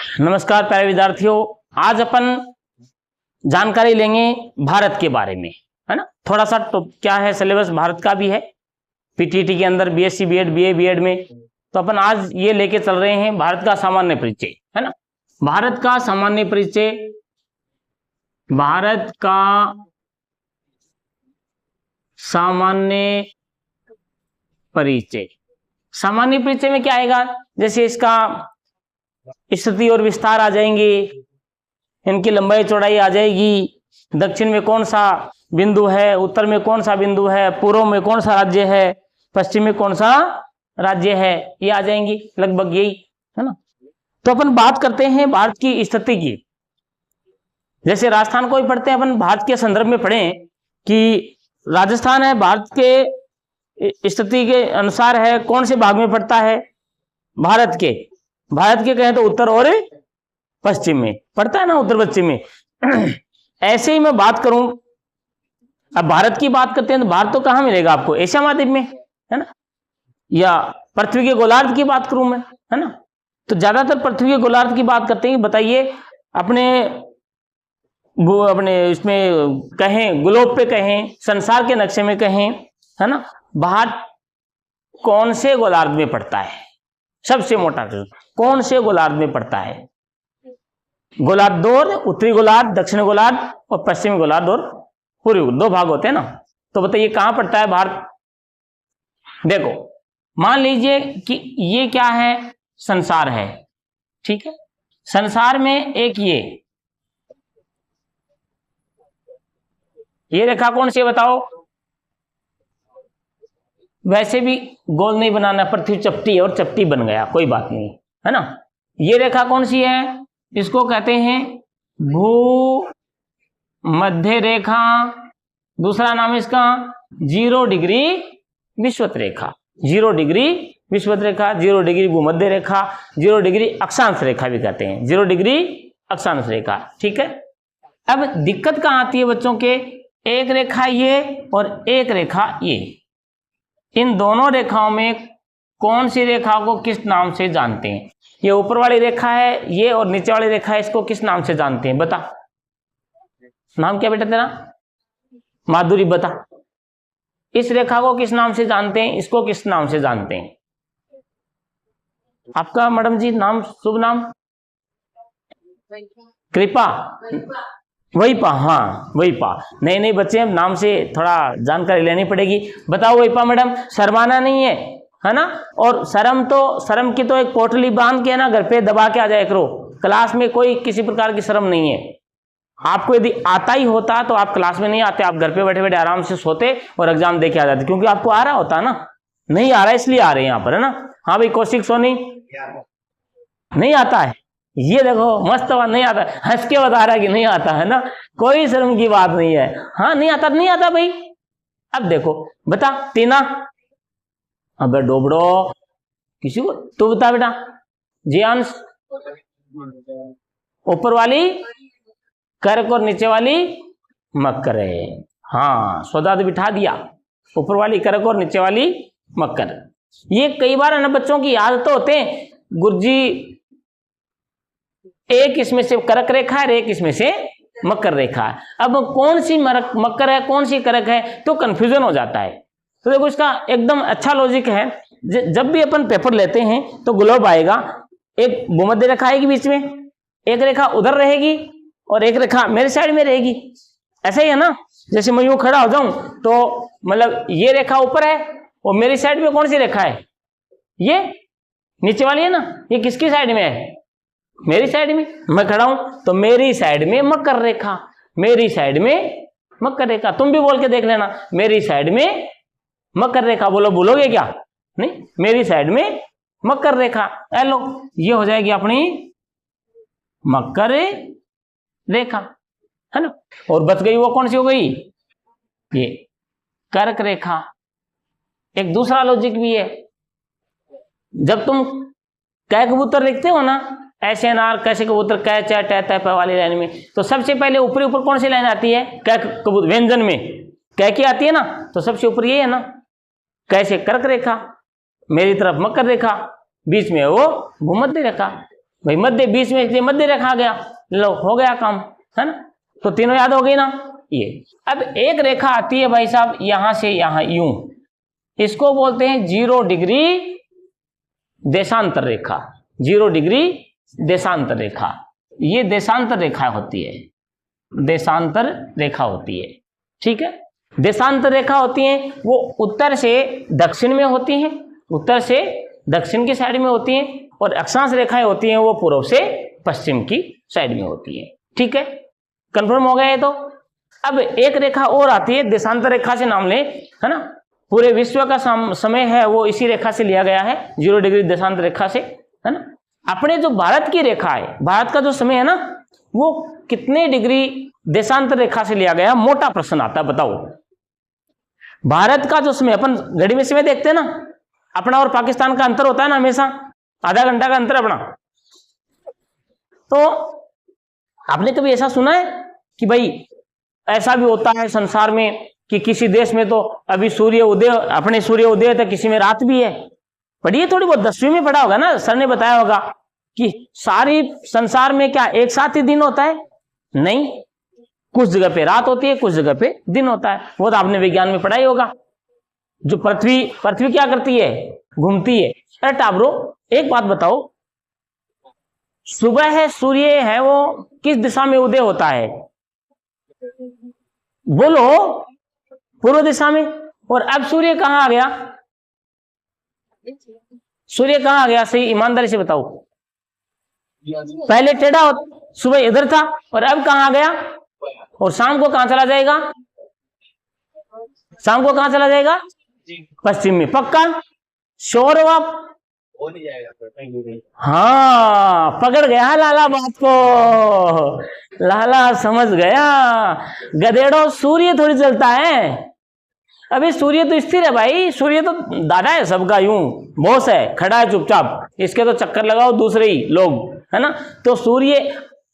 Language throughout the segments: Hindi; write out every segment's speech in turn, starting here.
नमस्कार प्यारे विद्यार्थियों, आज अपन जानकारी लेंगे भारत के बारे में, है ना। थोड़ा सा तो क्या है, सिलेबस भारत का भी है पीटीटी के अंदर, बीएससी बीएड बीए बीएड में। तो अपन आज ये लेके चल रहे हैं भारत का सामान्य परिचय, है ना। भारत का सामान्य परिचय, भारत का सामान्य परिचय। सामान्य परिचय में क्या आएगा, जैसे इसका स्थिति और विस्तार आ जाएंगे, इनकी लंबाई चौड़ाई आ जाएगी, दक्षिण में कौन सा बिंदु है, उत्तर में कौन सा बिंदु है, पूर्व में कौन सा राज्य है, पश्चिम में कौन सा राज्य है, ये आ जाएंगी लगभग यही, है ना। तो अपन बात करते हैं भारत की स्थिति की। जैसे राजस्थान को भी पढ़ते हैं अपन, भारत के संदर्भ में पढ़ें कि राजस्थान है भारत के स्थिति के अनुसार है, कौन से भाग में पड़ता है, भारत के कहें तो उत्तर और पश्चिम में पड़ता है ना, उत्तर पश्चिम में। ऐसे ही मैं बात करूं, अब भारत की बात करते हैं तो भारत तो कहां मिलेगा आपको, एशिया महाद्वीप में, है ना। या पृथ्वी के गोलार्ध की बात करूं मैं, है ना। तो ज्यादातर पृथ्वी के गोलार्ध की बात करते हैं। बताइए अपने इसमें कहें, ग्लोब पे कहें, संसार के नक्शे में कहें, है ना, भारत कौन से गोलार्ध में पड़ता है, सबसे मोटा कौन से गोलार्ध में पड़ता है। गोलार्ध दो, उत्तरी गोलार्ध, दक्षिणी गोलार्ध और पश्चिमी गोलार्ध और पूर्वी, दो भाग होते हैं ना। तो बताइए कहां पड़ता है भारत। देखो मान लीजिए कि ये क्या है, संसार है, ठीक है। संसार में एक ये रेखा कौन सी है बताओ। वैसे भी गोल नहीं बनाना, पृथ्वी चपटी है और चपटी बन गया, कोई बात नहीं, है ना। ये रेखा कौन सी है, इसको कहते हैं भू मध्य रेखा, दूसरा नाम इसका 0 डिग्री विषुवत रेखा, 0 डिग्री विषुवत रेखा, 0 डिग्री भूमध्य रेखा, 0 डिग्री अक्षांश रेखा भी कहते हैं, 0 डिग्री अक्षांश रेखा, ठीक है। अब दिक्कत कहां आती है बच्चों के, एक रेखा ये और एक रेखा ये, इन दोनों रेखाओं में कौन सी रेखा को किस नाम से जानते हैं। ये ऊपर वाली रेखा है ये, और नीचे वाली रेखा है, इसको किस नाम से जानते हैं बता। नाम क्या बेटा तेरा, माधुरी, बता इस रेखा को किस नाम से जानते हैं, इसको किस नाम से जानते हैं। आपका मैडम जी नाम, शुभ नाम कृपा, वही पा, हाँ वही पा। नहीं बच्चे, नाम से थोड़ा जानकारी लेनी पड़ेगी। बताओ वही पा मैडम, शर्माना नहीं है ना। और शर्म की तो एक पोटली बांध के ना घर पे दबा के आ जाए करो, क्लास में कोई किसी प्रकार की शर्म नहीं है। आपको यदि आता ही होता तो आप क्लास में नहीं आते, आप घर पे बैठे बैठे आराम से सोते और एग्जाम दे के आ जाते, क्योंकि आपको आ रहा होता है ना। नहीं आ रहा इसलिए आ रहे हैं यहाँ पर, है ना। हाँ भाई कौशिक सोनी, नहीं आता है, ये देखो मस्त बात, नहीं आता, हंस के बता रहा है कि नहीं आता, है ना, कोई शर्म की बात नहीं है। हाँ नहीं आता भाई। अब देखो बता टीना, अबे डोबड़ो, किसी को तू बता बेटा। जियांश, ऊपर वाली कर्क और नीचे वाली मकर है। हाँ सौदा तो बिठा दिया, ऊपर वाली कर्क और नीचे वाली मकर। ये कई बार है ना बच्चों की याद तो होते हैं, गुरुजी एक इसमें से कर्क रेखा है, एक इसमें से मकर रेखा है। अब कौन सी मकर है कौन सी कर्क है तो कंफ्यूजन हो जाता है। तो देखो इसका एकदम अच्छा लॉजिक है, जब भी अपन पेपर लेते हैं तो ग्लोब आएगा, एक भूमध्य रेखा आएगी बीच में, एक रेखा उधर रहेगी और एक रेखा मेरे साइड में रहेगी, ऐसा ही है ना। जैसे मैं यूं खड़ा हो जाऊं तो मतलब ये रेखा ऊपर है और मेरी साइड में कौन सी रेखा है, ये नीचे वाली है ना। ये किसकी साइड में है, मेरी साइड में। मैं खड़ा हूं तो मेरी साइड में मकर रेखा, मेरी साइड में मकर रेखा। तुम भी बोल के देख लेना, मेरी साइड में मकर रेखा। बोलोगे क्या, नहीं, मेरी साइड में मकर रेखा। लो ये हो जाएगी अपनी मकर रेखा, है ना। और बच गई वो कौन सी हो गई, ये कर्क रेखा। एक दूसरा लॉजिक भी है, जब तुम कै कबूतर लिखते हो ना, SNR कैसे कबूतर, कै चा टे तै पै वाली लाइन में, तो सबसे पहले ऊपर कौन सी लाइन आती है, कै कबूतर व्यंजन में कै की आती है ना, तो सबसे ऊपर ये है ना। कैसे कर्क रेखा, मेरी तरफ मकर रेखा, बीच में वो भूमध्य रेखा। भाई मध्य 20 में, इसलिए मध्य रेखा आ गया, लो हो गया काम, है ना। तो तीनों याद हो गई ना ये। अब एक रेखा आती है भाई साहब यहां से यहां यूं, इसको बोलते हैं 0 डिग्री देशांतर रेखा। 0 डिग्री देशांतर रेखा, ये देशांतर रेखा होती है, देशांतर रेखा होती है, ठीक है। देशांतर रेखा होती है वो उत्तर से दक्षिण में होती हैं, उत्तर से दक्षिण की साइड में होती हैं, और अक्षांश रेखाएं होती हैं वो पूर्व से पश्चिम की साइड में होती है, ठीक है। कंफर्म हो गया ये तो। अब एक रेखा और आती है देशांतर रेखा से नाम ले, है ना। पूरे विश्व का समय है वो इसी रेखा से लिया गया है, 0 डिग्री देशांतर रेखा से, है ना। अपने जो भारत की रेखा है, भारत का जो समय है ना, वो कितने डिग्री देशांतर रेखा से लिया गया, मोटा प्रश्न आता है, बताओ। भारत का जो समय, अपन घड़ी में समय देखते हैं ना, अपना और पाकिस्तान का अंतर होता है ना हमेशा, आधा घंटा का अंतर अपना। तो आपने कभी ऐसा सुना है कि भाई ऐसा भी होता है संसार में कि किसी देश में तो अभी सूर्य उदय, अपने सूर्य उदय तक, किसी में रात भी है। पढ़िए थोड़ी बहुत, 10वीं में पढ़ा होगा ना, सर ने बताया होगा कि सारी संसार में क्या एक साथ ही दिन होता है? नहीं, कुछ जगह पे रात होती है, कुछ जगह पे दिन होता है। वो तो आपने विज्ञान में पढ़ा ही होगा। जो पृथ्वी क्या करती है? घूमती है। अरे टाबरो, एक बात बताओ, सुबह है सूर्य है वो किस दिशा में उदय होता है? बोलो, पूर्व दिशा में। और अब सूर्य कहां आ गया? सूर्य कहां आ गया? सही ईमानदारी से बताओ। पहले टेढ़ा सुबह इधर था और अब कहां आ गया? और शाम को कहां चला जाएगा? शाम को कहां चला जाएगा? पश्चिम में। पक्का? श्योर हो आप? हो नहीं जाएगा। हाँ, पकड़ गया लाला बात को, लाला समझ गया। गधेड़ो, सूर्य थोड़ी चलता है। अभी सूर्य तो स्थिर है भाई, सूर्य तो दादा है सबका, यूं बॉस है, खड़ा है चुपचाप, इसके तो चक्कर लगाओ दूसरे ही लोग, है ना। तो सूर्य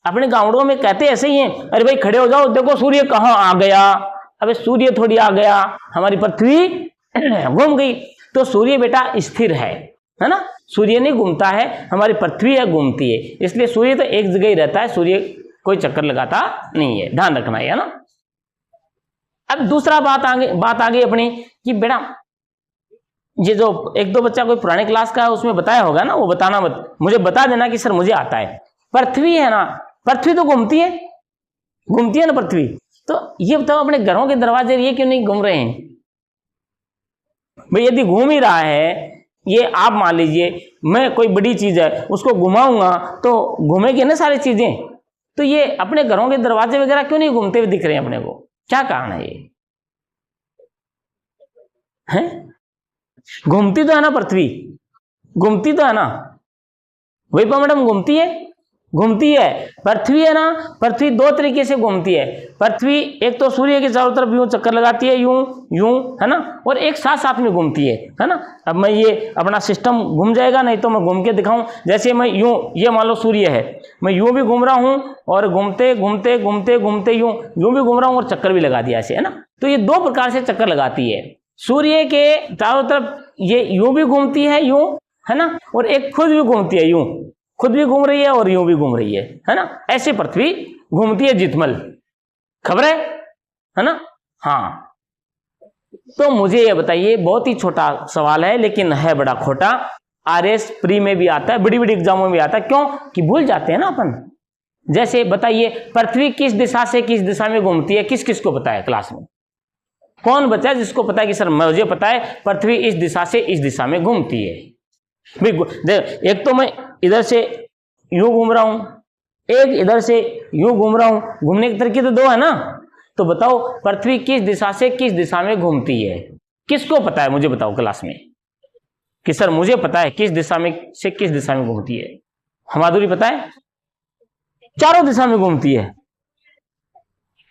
अपने गांवों में कहते ऐसे ही हैं, अरे भाई खड़े हो जाओ, देखो सूर्य कहाँ आ गया। अबे सूर्य थोड़ी आ गया, हमारी पृथ्वी घूम गई। तो सूर्य बेटा स्थिर है ना, सूर्य नहीं घूमता है, हमारी पृथ्वी है घूमती है। इसलिए सूर्य तो एक जगह ही रहता है, सूर्य कोई चक्कर लगाता नहीं है, ध्यान रखना है ना। अब दूसरा बात आ गई अपनी कि बेटा ये जो एक दो बच्चा कोई पुराने क्लास का है उसमें बताया होगा ना, वो बताना मत, मुझे बता देना कि सर मुझे आता है। पृथ्वी है ना, पृथ्वी तो घूमती है ना पृथ्वी। तो ये बताओ अपने घरों के दरवाजे ये क्यों नहीं घूम रहे हैं भाई? यदि घूम ही रहा है, ये आप मान लीजिए मैं कोई बड़ी चीज है उसको घुमाऊंगा तो घूमेगी ना सारी चीजें। तो ये अपने घरों के दरवाजे वगैरह क्यों नहीं घूमते हुए दिख रहे हैं अपने को? क्या कारण है ये? हैं? घूमती तो है ना पृथ्वी, घूमती तो है ना, वही पर मैडम घूमती है। पृथ्वी है ना, पृथ्वी दो तरीके से घूमती है। पृथ्वी एक तो सूर्य के चारों तरफ यूं चक्कर लगाती है, यूं, है ना, और एक साथ साथ में घूमती है ना। अब मैं ये अपना सिस्टम घूम जाएगा, नहीं तो मैं घूम के दिखाऊं। जैसे मैं यूं, ये मान लो सूर्य है, मैं यूं भी घूम रहा हूं और घूमते यूं भी घूम रहा हूं और चक्कर भी लगा दिया ऐसे, है ना। तो ये दो प्रकार से चक्कर लगाती है। सूर्य के चारों तरफ ये यूं भी घूमती है, यूं, है ना, और एक खुद भी घूमती है, यूं खुद भी घूम रही है और यूं भी घूम रही है ना। ऐसे पृथ्वी घूमती है जितमल, खबर है ना। हाँ, तो मुझे ये बताइए, बहुत ही छोटा सवाल है लेकिन है बड़ा खोटा। आरएस प्री में भी आता है, बड़ी बड़ी एग्जामों में भी आता है। क्यों कि भूल जाते हैं ना अपन। जैसे बताइए, पृथ्वी किस दिशा से किस दिशा में घूमती है? किस किस को पता है क्लास में? कौन बच्चा है जिसको पता है कि सर मुझे पता है पृथ्वी इस दिशा से इस दिशा में घूमती है? एक तो मैं इधर से यूं घूम रहा हूं, एक इधर से यूं घूम रहा हूं, घूमने के तरीके तो दो है ना। तो बताओ पृथ्वी किस दिशा से किस दिशा में घूमती है? किसको पता है मुझे बताओ क्लास में कि सर मुझे पता है किस दिशा में से किस दिशा में घूमती है? हमादुरी पता है? चारों दिशा में घूमती है।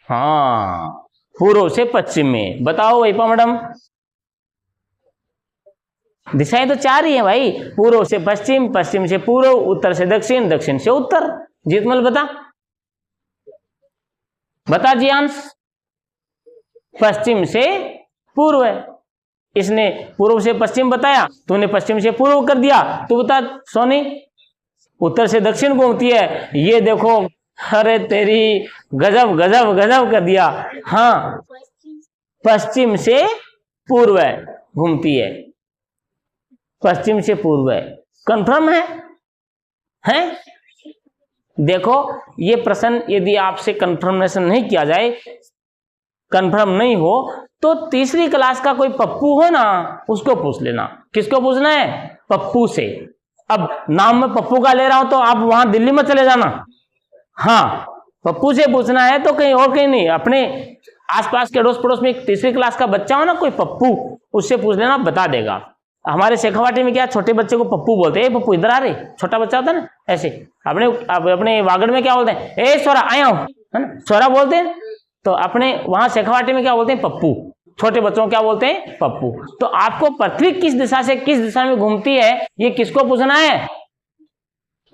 हाँ, पूर्व से पश्चिम में। बताओ वैपा मैडम, दिशाएं तो चार ही हैं भाई, पूर्व से पश्चिम, पश्चिम से पूर्व, उत्तर से दक्षिण, दक्षिण से उत्तर। जीतमल बता जी अंश। पश्चिम से पूर्व है, इसने पूर्व से पश्चिम बताया, तूने पश्चिम से पूर्व कर दिया। तू बता सोनी, उत्तर से दक्षिण घूमती है। ये देखो, अरे तेरी गजब गजब गजब कर दिया। हाँ, पश्चिम से पूर्व घूमती है, पश्चिम से पूर्व। कंफर्म है? देखो, ये प्रश्न यदि आपसे कंफर्मेशन नहीं किया जाए, कंफर्म नहीं हो, तो तीसरी क्लास का कोई पप्पू हो ना, उसको पूछ लेना। किसको पूछना है? पप्पू से। अब नाम में पप्पू का ले रहा हूं तो आप वहां दिल्ली में चले जाना। हाँ, पप्पू से पूछना है तो कहीं और कहीं नहीं, अपने आसपास के अड़ोस पड़ोस में एक तीसरी क्लास का बच्चा हो ना, कोई पप्पू, उससे पूछ लेना, बता देगा। हमारे शेखावाटी में क्या, छोटे बच्चे को पप्पू बोलते हैं। पप्पू इधर आ रहे, छोटा बच्चा होता है ना, ऐसे। अपने वागड़ में क्या बोलते हैं? ए सोरा आया हूं, है ना, सोरा बोलते हैं। तो अपने वहां शेखावाटी में क्या बोलते हैं? पप्पू। छोटे बच्चों को क्या बोलते हैं? पप्पू। तो आपको पृथ्वी किस दिशा से किस दिशा में घूमती है, ये किसको पूछना है?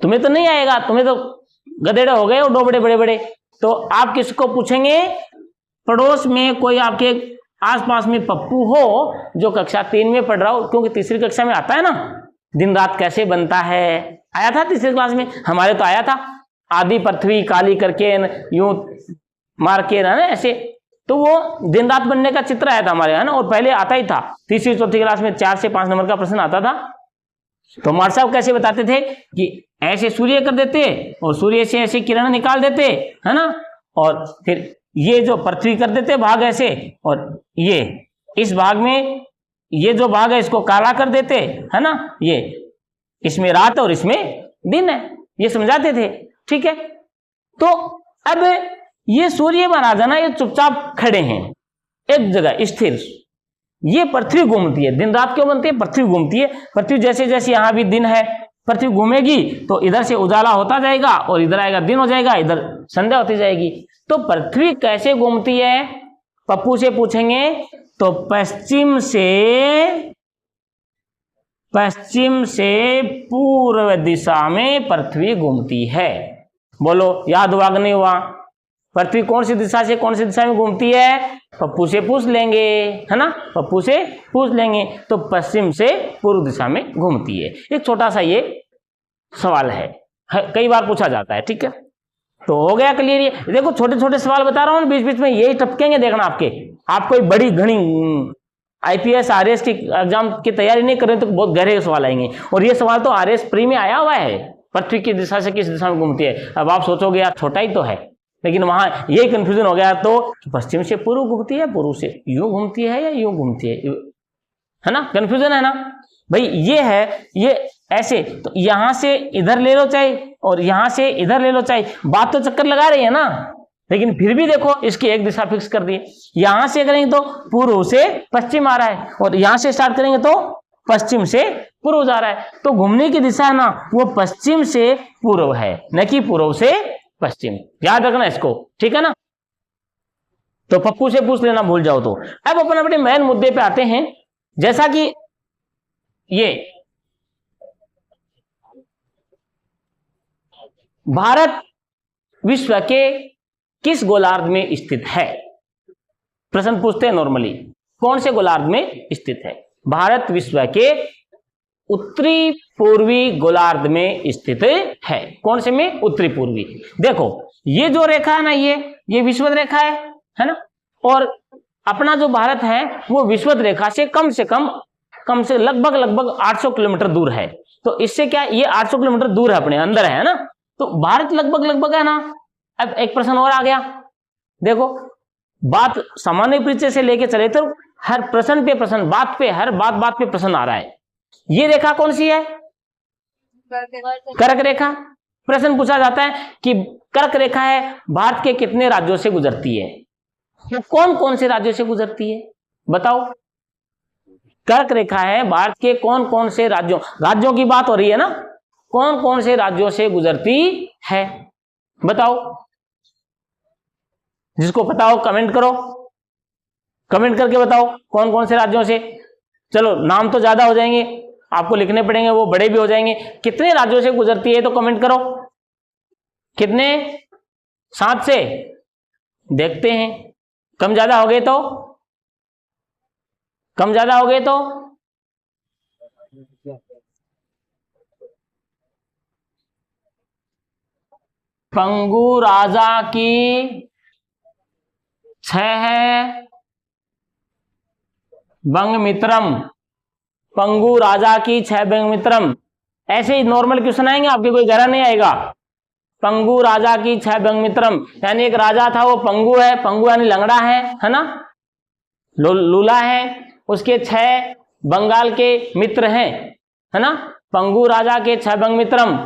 तुम्हें तो नहीं आएगा, तुम्हें तो गधेड़े हो गए हो, डोबड़े बड़े बड़े। तो आप किसको पूछेंगे? पड़ोस में कोई आपके आसपास में पप्पू हो जो कक्षा 3 में पढ़ रहा हो, क्योंकि तीसरी कक्षा में आता है ना, दिन रात कैसे बनता है, आया था तीसरी क्लास में, हमारे तो आया था। आदि पृथ्वी काली करके यूं मार के ना, ऐसे। तो वो दिन रात बनने का चित्र आया था हमारे, है ना, और पहले आता ही था। तीसरी चौथी क्लास में 4 से 5 नंबर का प्रश्न आता था। तो मार साहब कैसे बताते थे कि ऐसे सूर्य कर देते और सूर्य से ऐसे किरण निकाल देते, है ना, और फिर ये जो पृथ्वी कर देते भाग ऐसे, और ये इस भाग में ये जो भाग है इसको काला कर देते, है ना, ये इसमें रात और इसमें दिन है, ये समझाते थे। ठीक है, तो अब ये सूर्य महाराज ना, ये चुपचाप खड़े हैं एक जगह स्थिर। ये पृथ्वी घूमती है, दिन रात क्यों बनती है? पृथ्वी घूमती है। पृथ्वी जैसे जैसे यहां भी दिन है, पृथ्वी घूमेगी तो इधर से उजाला होता जाएगा और इधर आएगा दिन हो जाएगा, इधर संध्या होती जाएगी। तो पृथ्वी कैसे घूमती है? पप्पू से पूछेंगे तो पश्चिम से पूर्व दिशा में पृथ्वी घूमती है। बोलो, याद हुआ कि नहीं हुआ? पृथ्वी कौन सी दिशा से कौन सी दिशा में घूमती है? पप्पू से पूछ लेंगे, है ना, पप्पू से पूछ लेंगे। तो पश्चिम से पूर्व दिशा में घूमती है। एक छोटा सा ये सवाल है, कई बार पूछा जाता है। ठीक है, तो हो गया क्लियर? ये देखो, छोटे छोटे सवाल बता रहा हूं, बीच बीच में यही टपकेंगे, देखना। आप कोई बड़ी घनी IPS RS की एग्जाम की तैयारी नहीं कर रहे तो बहुत गहरे सवाल आएंगे। और ये सवाल तो RS प्री में आया हुआ है, पृथ्वी की दिशा से किस दिशा में घूमती है। अब आप सोचोगे यार छोटा ही तो है, लेकिन वहां यही कंफ्यूजन हो गया। तो पश्चिम से पूर्व घूमती है, पूर्व से यूं घूमती है या यूं घूमती है ना, कंफ्यूजन है ना भाई। ये है, ये ऐसे, तो यहां से इधर ले लो चाहे, और यहां से इधर ले लो चाहे, बात तो चक्कर लगा रही है ना। लेकिन फिर भी देखो, इसकी एक दिशा फिक्स कर दी। यहां से करेंगे तो पूर्व से पश्चिम आ रहा है, और यहां से स्टार्ट करेंगे तो पश्चिम से पूर्व जा रहा है। तो घूमने की दिशा है ना, वो पश्चिम से पूर्व है, न कि पूर्व से पश्चिम। याद रखना इसको, ठीक है ना। तो पप्पू से पूछ लेना भूल जाओ तो। अब अपन अपने मेन मुद्दे पे आते हैं। जैसा कि ये भारत विश्व के किस गोलार्ध में स्थित है? प्रश्न पूछते हैं नॉर्मली, कौन से गोलार्ध में स्थित है? भारत विश्व के उत्तरी पूर्वी गोलार्ध में स्थित है। कौन से में? उत्तरी पूर्वी। देखो, ये जो रेखा है ना, ये विषुवत रेखा है ना, और अपना जो भारत है वो विषुवत रेखा से कम से लगभग 800 किलोमीटर दूर है। तो इससे क्या, ये 800 किलोमीटर दूर है, अपने अंदर है ना, तो भारत लगभग है ना। अब एक प्रश्न और आ गया, देखो, बात सामान्य परिचय से लेके चले तो हर प्रश्न पे प्रश्न, बात पे हर बात पे प्रश्न आ रहा है। ये रेखा कौन सी है? कर्क रेखा। प्रश्न पूछा जाता है कि कर्क रेखा है, भारत के कितने राज्यों से गुजरती है? तो कौन कौन से राज्यों से गुजरती है बताओ? कर्क रेखा है, भारत के कौन कौन से राज्यों की बात हो रही है ना, कौन कौन से राज्यों से गुजरती है बताओ? जिसको पता हो कमेंट करो, कमेंट करके बताओ कौन कौन से राज्यों से। चलो, नाम तो ज्यादा हो जाएंगे, आपको लिखने पड़ेंगे, वो बड़े भी हो जाएंगे। कितने राज्यों से गुजरती है तो कमेंट करो। कितने? 7 से। देखते हैं, कम ज्यादा हो गए तो, कम ज्यादा हो गए तो पंगु राजा की 6 है बंगमित्रम, पंगु राजा की 6 बंगमित्रम। ऐसे ही नॉर्मल क्वेश्चन आएंगे आपके, कोई गहरा नहीं आएगा। पंगु राजा की 6 बंगमित्रम, यानी एक राजा था वो पंगु है, पंगु यानी लंगड़ा है ना, लूला है, उसके 6 बंगाल के मित्र हैं, है ना। पंगु राजा के 6 बंगमित्रम।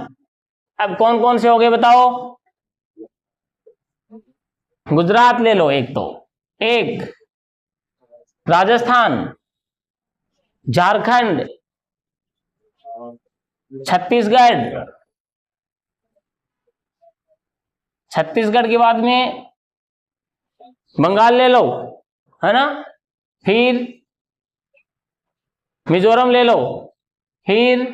अब कौन कौन से हो गए बताओ। गुजरात ले लो एक, तो एक राजस्थान, झारखंड, छत्तीसगढ़, छत्तीसगढ़ के बाद में बंगाल ले लो, है ना, फिर मिजोरम ले लो, फिर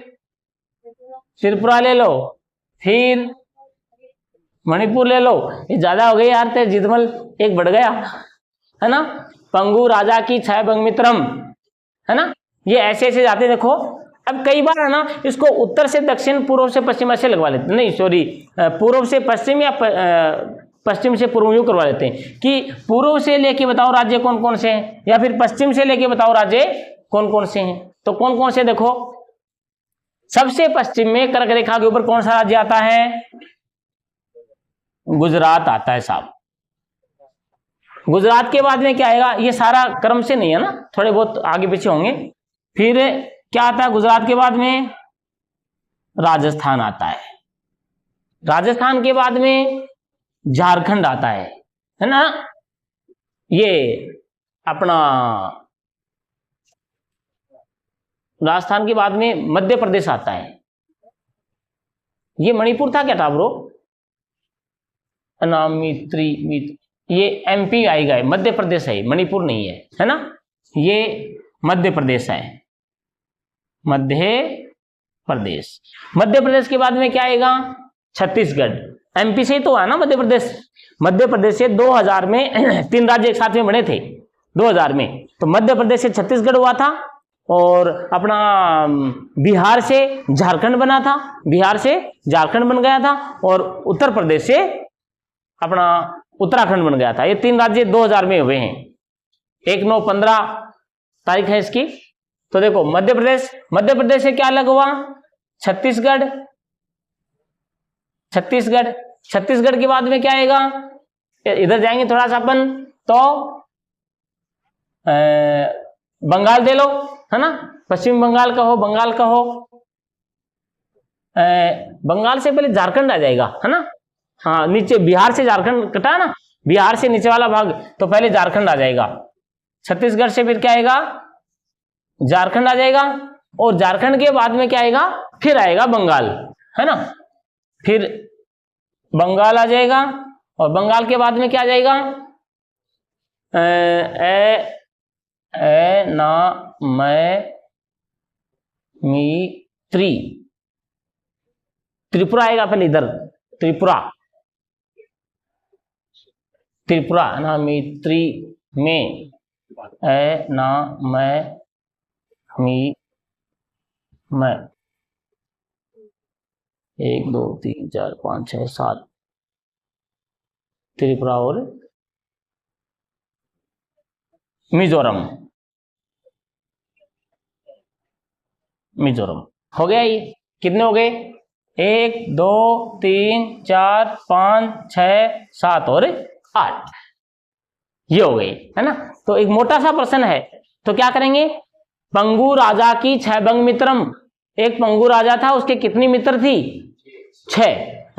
त्रिपुरा ले लो, फिर मणिपुर ले लो। ये ज्यादा हो गई यार, ते जितमल एक बढ़ गया, है ना। पंगु राजा की 6 बंगमित्रम, है ना। ये ऐसे ऐसे जाते देखो। अब कई बार है ना, इसको उत्तर से दक्षिण, पूर्व से पश्चिम ऐसे लगवा लेते, नहीं सॉरी, पूर्व से पश्चिम या पश्चिम से पूर्व यूं करवा लेते हैं कि पूर्व से लेके बताओ राज्य कौन कौन से हैं, या फिर पश्चिम से लेके बताओ राज्य कौन कौन से हैं। तो कौन कौन से देखो, सबसे पश्चिम में कर्क रेखा के ऊपर कौन सा राज्य आता है, गुजरात आता है साहब। गुजरात के बाद में क्या आएगा, ये सारा क्रम से नहीं है ना, थोड़े बहुत आगे पीछे होंगे। फिर क्या आता है गुजरात के बाद में, राजस्थान आता है। राजस्थान के बाद में झारखंड आता है ना। ये अपना राजस्थान के बाद में मध्य प्रदेश आता है। ये मणिपुर था क्या टाबरो, अनामित्री, ये एमपी आएगा, मध्य प्रदेश है, मणिपुर नहीं है ना। ये मध्य प्रदेश है, मध्य प्रदेश। मध्य प्रदेश के बाद में क्या आएगा, छत्तीसगढ़। एमपी से ही तो है ना मध्य प्रदेश। मध्य प्रदेश से 2000 में 3 राज्य एक साथ में बने थे 2000 में, तो मध्य प्रदेश से छत्तीसगढ़ हुआ था, और अपना बिहार से झारखंड बना था, बिहार से झारखंड बन गया था, और उत्तर प्रदेश से अपना उत्तराखंड बन गया था। ये 3 राज्य 2000 में हुए हैं। 1/9/15 तारीख है इसकी। तो देखो मध्य प्रदेश से क्या अलग हुआ, छत्तीसगढ़। छत्तीसगढ़ के बाद में क्या आएगा, इधर जाएंगे थोड़ा सा अपन, तो बंगाल दे लो, है ना। पश्चिम बंगाल का हो, बंगाल का हो, बंगाल से पहले झारखंड आ जाएगा, है ना। हाँ, नीचे बिहार से झारखंड कटा ना, बिहार से नीचे वाला भाग, तो पहले झारखंड आ जाएगा। छत्तीसगढ़ से फिर क्या आएगा, झारखंड आ जाएगा, और झारखंड के बाद में क्या आएगा, फिर आएगा बंगाल, है ना। फिर बंगाल आ जाएगा, और बंगाल के बाद में क्या आ जाएगा, ना मैं मी त्रिपुरा आएगा पहले, इधर त्रिपुरा ना मित्री में, ना मैं 1 2 3 4 5 6 7 त्रिपुरा और मिजोरम हो गया। ये कितने हो गए, 1 2 3 4 5 6 7 और 8, ये हो गए, है ना। तो एक मोटा सा प्रश्न है, तो क्या करेंगे, पंगु राजा की 6 बंगमित्रम। एक पंगु राजा था, उसके कितनी मित्र थी, 6,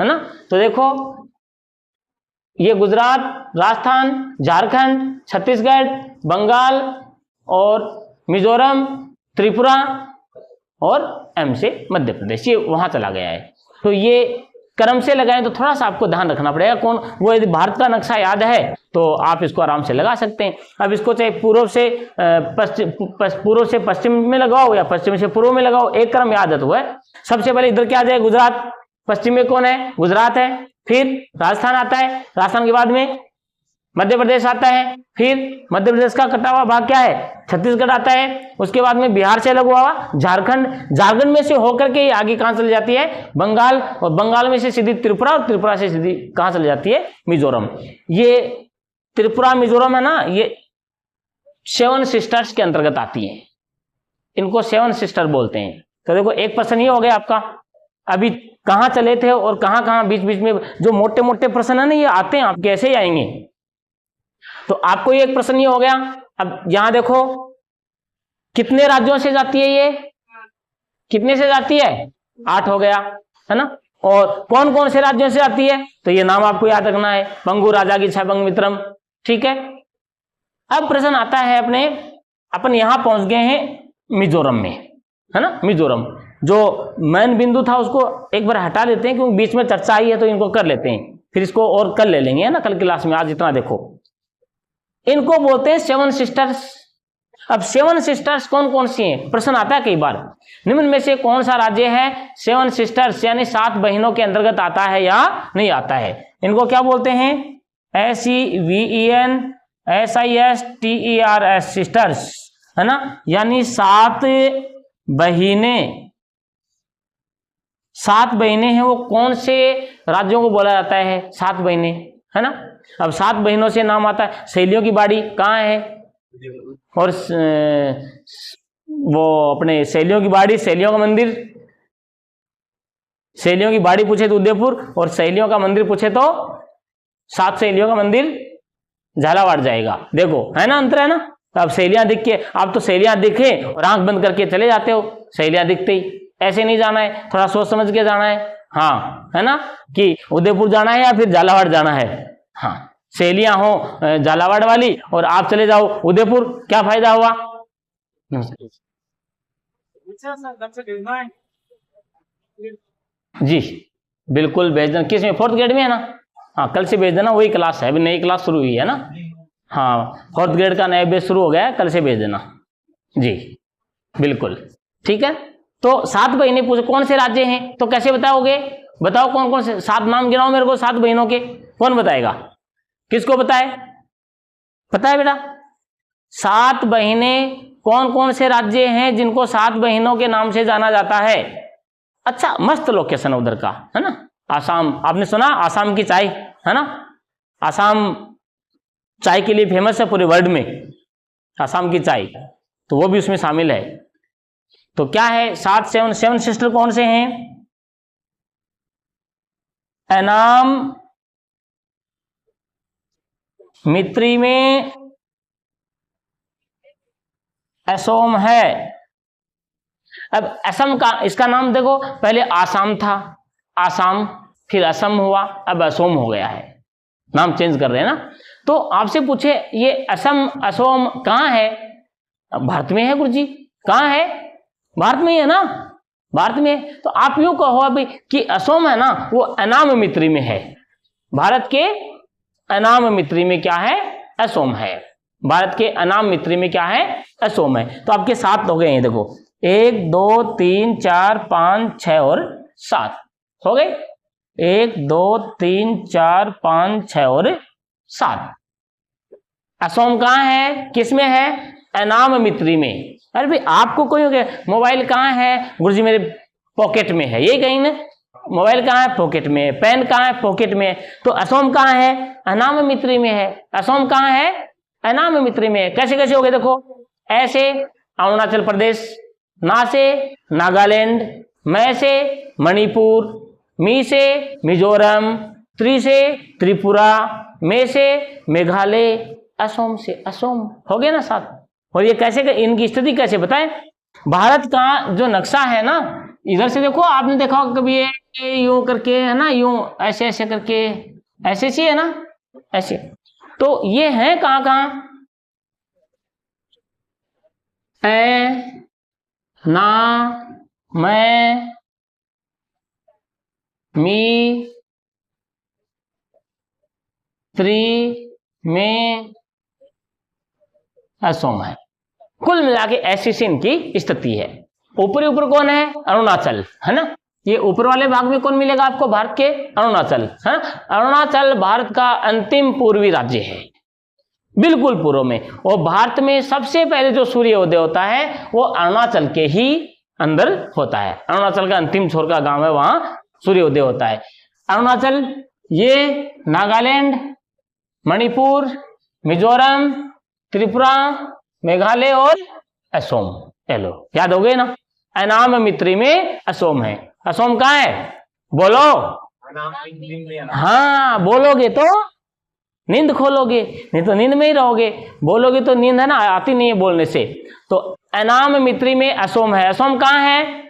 है ना। तो देखो ये गुजरात, राजस्थान, झारखंड, छत्तीसगढ़, बंगाल और मिजोरम, त्रिपुरा और एम से मध्य प्रदेश, ये वहां चला गया है। तो ये क्रम से लगाएं तो थोड़ा सा आपको ध्यान रखना पड़ेगा कौन वो। यदि भारत का नक्शा याद है तो आप इसको आराम से लगा सकते हैं। अब इसको चाहे पूर्व से पश्चिम में लगाओ या पश्चिम से पूर्व में लगाओ, एक क्रम याद है तो है। सबसे पहले इधर क्या आ जाए, गुजरात। पश्चिम में कौन है, गुजरात है। फिर राजस्थान आता है, राजस्थान के बाद में मध्य प्रदेश आता है, फिर मध्य प्रदेश का कटा हुआ भाग क्या है, छत्तीसगढ़ आता है, उसके बाद में बिहार से लगा हुआ झारखंड, झारखंड में से होकर के आगे कहां चली जाती है, बंगाल, और बंगाल में से सीधी त्रिपुरा, और त्रिपुरा से सीधी कहां चली जाती है, मिजोरम। ये त्रिपुरा मिजोरम है ना, ये 7 सिस्टर्स के अंतर्गत आती है, इनको 7 सिस्टर बोलते हैं। तो देखो एक प्रश्न ये हो गया आपका, अभी कहां चले थे और कहां कहां बीच बीच में जो मोटे मोटे प्रश्न है ना, ये आते हैं आपके, ऐसे ही आएंगे। तो आपको ये एक प्रश्न ये हो गया। अब यहां देखो कितने राज्यों से जाती है, ये कितने से जाती है, 8 हो गया, है ना। और कौन कौन से राज्यों से आती है, तो ये नाम आपको याद रखना है, पंगु राजा की छबंग मित्रम, ठीक है। अब प्रश्न आता है अपने, अपन यहां पहुंच गए हैं मिजोरम में, है ना। मिजोरम जो मेन बिंदु था उसको एक बार हटा लेते हैं, क्योंकि बीच में चर्चा आई है तो इनको कर लेते हैं, फिर इसको और कल ले लेंगे, है ना, कल क्लास में। आज इतना देखो, इनको बोलते हैं 7 सिस्टर्स। अब 7 सिस्टर्स कौन कौन सी हैं, प्रश्न आता है कई बार, निम्न में से कौन सा राज्य है 7 सिस्टर्स यानी 7 बहनों के अंतर्गत आता है या नहीं आता है। इनको क्या बोलते हैं, SEVENSISTERS सिस्टर्स, है ना, यानी 7 बहिनें। 7 बहनें हैं, वो कौन से राज्यों को बोला जाता है, 7 बहनें, है ना। अब 7 बहनों से नाम आता है, सहेलियों की बाड़ी कहाँ है, और वो अपने सहेलियों की बाड़ी, सहेलियों का मंदिर, सहेलियों की बाड़ी पूछे तो उदयपुर, और सहेलियों का मंदिर पूछे तो 7 सहेलियों का मंदिर झालावाड़ जाएगा। देखो है ना, अंतर है ना। अब सहेलियां दिख के, आप तो सहेलियां दिखे और आंख बंद करके चले जाते हो, सहेलियां दिखते ही, ऐसे नहीं जाना है, थोड़ा सोच समझ के जाना है, हाँ, है ना, कि उदयपुर जाना है या फिर झालावाड़ जाना है। हाँ, सहेलियां हो झालावाड़ वाली और आप चले जाओ उदयपुर, क्या फायदा हुआ। जी बिल्कुल भेज देना, किस में, 4th ग्रेड में है ना, हाँ कल से भेज देना, वही क्लास है, अभी नई क्लास शुरू हुई है ना। हाँ 4th ग्रेड का नया बेस शुरू हो गया है, कल से भेज देना जी, बिल्कुल ठीक है। तो 7 बहनें पूछे कौन से राज्य हैं, तो कैसे बताओगे, बताओ कौन कौन से, 7 नाम गिनाओ मेरे को 7 बहनों के, कौन बताएगा, किसको पता है, पता है बेटा, 7 बहनें कौन कौन से राज्य हैं जिनको 7 बहनों के नाम से जाना जाता है। अच्छा मस्त लोकेशन उधर का, है ना, आसाम, आपने सुना आसाम की चाय, है ना, आसाम चाय के लिए फेमस है पूरे वर्ल्ड में, आसाम की चाय, तो वो भी उसमें शामिल है। तो क्या है, 7 सिस्टर कौन से हैं, एनाम, मित्री में असोम है। अब असम का, इसका नाम देखो, पहले आसाम था, आसाम, फिर असम हुआ, अब असोम हो गया है, नाम चेंज कर रहे हैं ना। तो आपसे पूछे ये असम असोम कहाँ है, भारत में है गुरुजी, कहाँ है, भारत में ही है ना, भारत में। तो आप यूं कहो अभी कि असोम है ना, वो अनाम मित्री में है, भारत के अनाम मित्री में क्या है, असोम है, भारत के अनाम मित्री में क्या है, असोम है। तो आपके 7 हो गए हैं, देखो 1 2 3 4 5 6 और 7 हो गए, 1 2 3 4 5 6 और 7। असोम कहाँ है, किस में है, अनाम मित्री में। अरे भाई आपको कोई हो गया, मोबाइल कहाँ है, गुरुजी मेरे पॉकेट में है, ये कहीं ना, मोबाइल कहाँ है, पॉकेट में है, पेन कहाँ है, पॉकेट में है। तो असोम कहाँ है, अनाम मित्री में है, असोम कहाँ है, अनाम मित्री में है। कैसे कैसे हो गए देखो, ऐसे अरुणाचल प्रदेश, ना से नागालैंड, मैं से मणिपुर, मी से मिजोरम, त्रि से त्रिपुरा, मे से मेघालय, असोम से असोम, हो गए ना 7। और ये कैसे, इनकी स्थिति कैसे बताएं, भारत का जो नक्शा है ना, इधर से देखो, आपने देखा कभी ये यूं करके है ना, यूं ऐसे ऐसे करके, ऐसे सी है ना, ऐसे। तो ये है कहाँ कहाँ, ए, ना, मैं, मी, त्रि, में, असोम है। कुल मिला के ऐसी से इनकी स्थिति है। ऊपरी ऊपर कौन है, अरुणाचल, है ना, ये ऊपर वाले भाग में कौन मिलेगा आपको, भारत के अरुणाचल, है ना। अरुणाचल भारत का अंतिम पूर्वी राज्य है, बिल्कुल पूर्व में। और भारत में सबसे पहले जो सूर्योदय होता है वो अरुणाचल के ही अंदर होता है। अरुणाचल का अंतिम छोर का गांव है, वहां सूर्योदय होता है। अरुणाचल, ये नागालैंड, मणिपुर, मिजोरम, त्रिपुरा, मेघालय और असोम। चलो याद हो गए ना। अनाम मित्री में असोम है। असोम कहाँ है बोलो? हाँ, बोलोगे तो नींद खोलोगे, नहीं तो नींद में ही रहोगे। बोलोगे तो नींद है ना आती नहीं है बोलने से। तो अनाम मित्री में असोम है। असोम कहाँ है?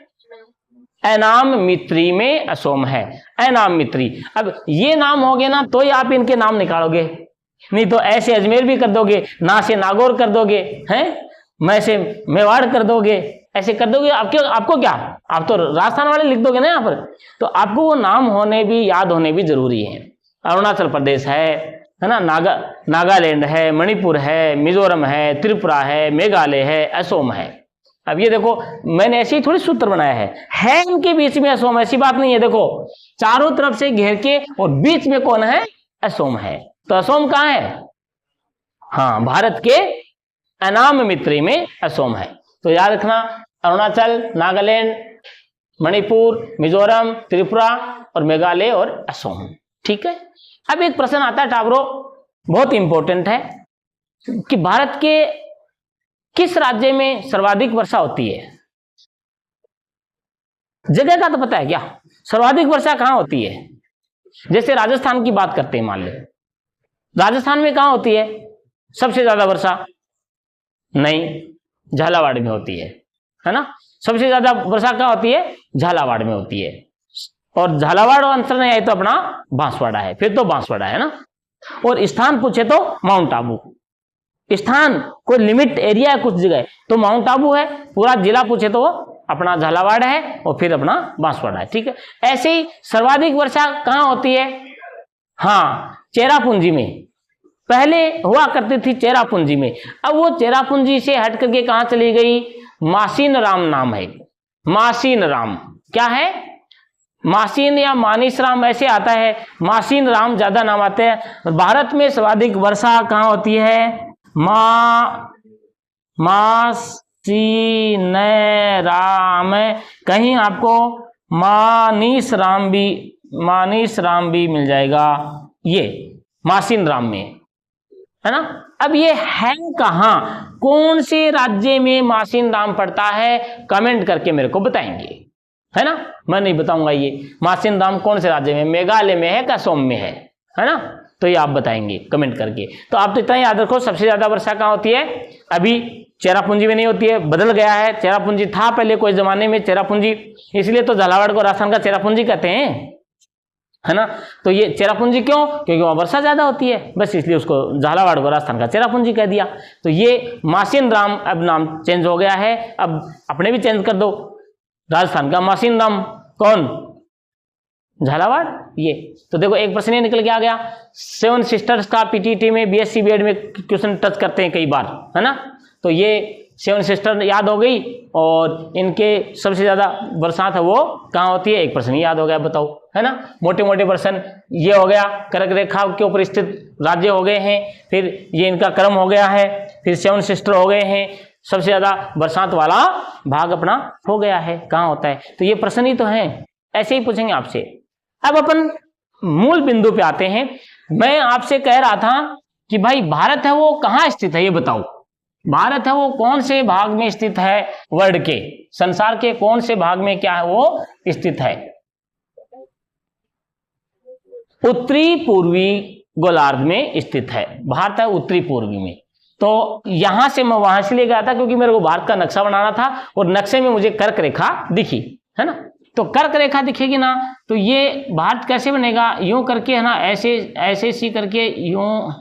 अनाम मित्री में असोम है। अनाम मित्री। अब ये नाम हो गए ना तो ही आप इनके नाम निकालोगे, नहीं तो ऐसे अजमेर भी कर दोगे, ना से नागौर कर दोगे, हैं मैं से मेवाड़ कर दोगे, ऐसे कर दोगे। आपको क्या, आप तो राजस्थान वाले लिख दोगे ना यहाँ पर। तो आपको वो नाम होने भी, याद होने भी जरूरी है। अरुणाचल प्रदेश है ना, नागालैंड है, मणिपुर है, मिजोरम है, त्रिपुरा है, मेघालय है, असोम है। अब ये देखो, मैंने ऐसे ही थोड़ी सूत्र बनाया है इनके बीच में असोम, ऐसी बात नहीं है। देखो चारों तरफ से घेर के और बीच में कौन है? असोम है। तो असोम कहाँ है? हाँ, भारत के अनाम मित्री में असोम है। तो याद रखना, अरुणाचल, नागालैंड, मणिपुर, मिजोरम, त्रिपुरा और मेघालय और असोम। ठीक है। अब एक प्रश्न आता है टाबरो, बहुत इंपॉर्टेंट है, कि भारत के किस राज्य में सर्वाधिक वर्षा होती है? जगह का तो पता है क्या? सर्वाधिक वर्षा कहां होती है? जैसे राजस्थान की बात करते हैं, मान लो राजस्थान में कहां होती है सबसे ज्यादा वर्षा? नहीं, झालावाड़ में होती है ना। सबसे ज्यादा वर्षा कहां होती है? झालावाड़ में होती है। और झालावाड़ आंसर नहीं आए तो अपना बांसवाड़ा है, फिर तो बांसवाड़ा है ना। और स्थान पूछे तो माउंट आबू। स्थान कोई लिमिट एरिया है कुछ जगह तो माउंट आबू है। पूरा जिला पूछे तो अपना झालावाड़ है और फिर अपना बांसवाड़ा है। ठीक है। ऐसे ही सर्वाधिक वर्षा कहां होती है? हाँ, चेरापूंजी में। पहले हुआ करती थी चेरापूंजी में, अब वो चेरापूंजी से हट करके कहां चली गई? मासीन राम नाम है। मासीन राम क्या है? मासीन या मानिस राम ऐसे आता है, मासीन राम ज्यादा नाम आते हैं। भारत में सर्वाधिक वर्षा कहां होती है? मासीन राम, कहीं आपको मानिस राम भी मिल जाएगा, ये मासीन राम में है ना। अब ये है कहां, कौन से राज्य में मासीन राम पड़ता है? कमेंट करके मेरे को बताएंगे, है ना। मैं नहीं बताऊंगा ये मासीन राम कौन से राज्य में, मेघालय में है क्या असोम में है ना। तो ये आप बताएंगे कमेंट करके। तो आप तो इतना याद रखो, सबसे ज्यादा वर्षा कहां होती है? अभी चेरापूंजी में नहीं होती है, बदल गया है। चेरापूंजी था पहले कोई जमाने में चेरापूंजी, इसलिए तो झालावाड़ को राजस्थान का चेरापूंजी कहते हैं, है ना। तो ये चेरापूंजी क्यों? क्योंकि वहां वर्षा ज्यादा होती है, बस इसलिए उसको झालावाड़ को राजस्थान का चेरापूंजी कह दिया। तो ये मासीन राम अब नाम चेंज हो गया है, अब अपने भी चेंज कर दो, राजस्थान का मासीन राम कौन? झालावाड़। ये तो देखो एक प्रश्न निकल के आ गया। 7 सिस्टर्स का पीटीटी में, बीएससी बीएड में क्वेश्चन टच करते हैं कई बार, है ना। तो ये 7 सिस्टर याद हो गई, और इनके सबसे ज्यादा बरसात है वो कहाँ होती है? एक प्रश्न याद हो गया, बताओ, है ना। मोटे मोटे प्रश्न ये हो गया, कर्क रेखा के ऊपर स्थित राज्य हो गए हैं, फिर ये इनका क्रम हो गया है, फिर 7 सिस्टर हो गए हैं, सबसे ज्यादा बरसात वाला भाग अपना हो गया है, कहाँ होता है। तो ये प्रश्न ही तो है, ऐसे ही पूछेंगे आपसे। अब अपन मूल बिंदु पे आते हैं। मैं आपसे कह रहा था कि भाई भारत है वो कहाँ स्थित है, ये बताओ। भारत है वो कौन से भाग में स्थित है? वर्ल्ड के, संसार के कौन से भाग में क्या है वो स्थित है? उत्तरी पूर्वी गोलार्ध में स्थित है भारत, है उत्तरी पूर्वी में। तो यहां से मैं वहां से ले गया था क्योंकि मेरे को भारत का नक्शा बनाना था, और नक्शे में मुझे कर्क रेखा दिखी, है ना। तो कर्क रेखा दिखेगी ना, तो ये भारत कैसे बनेगा? यूं करके, है ना, ऐसे ऐसे सी करके, यूं,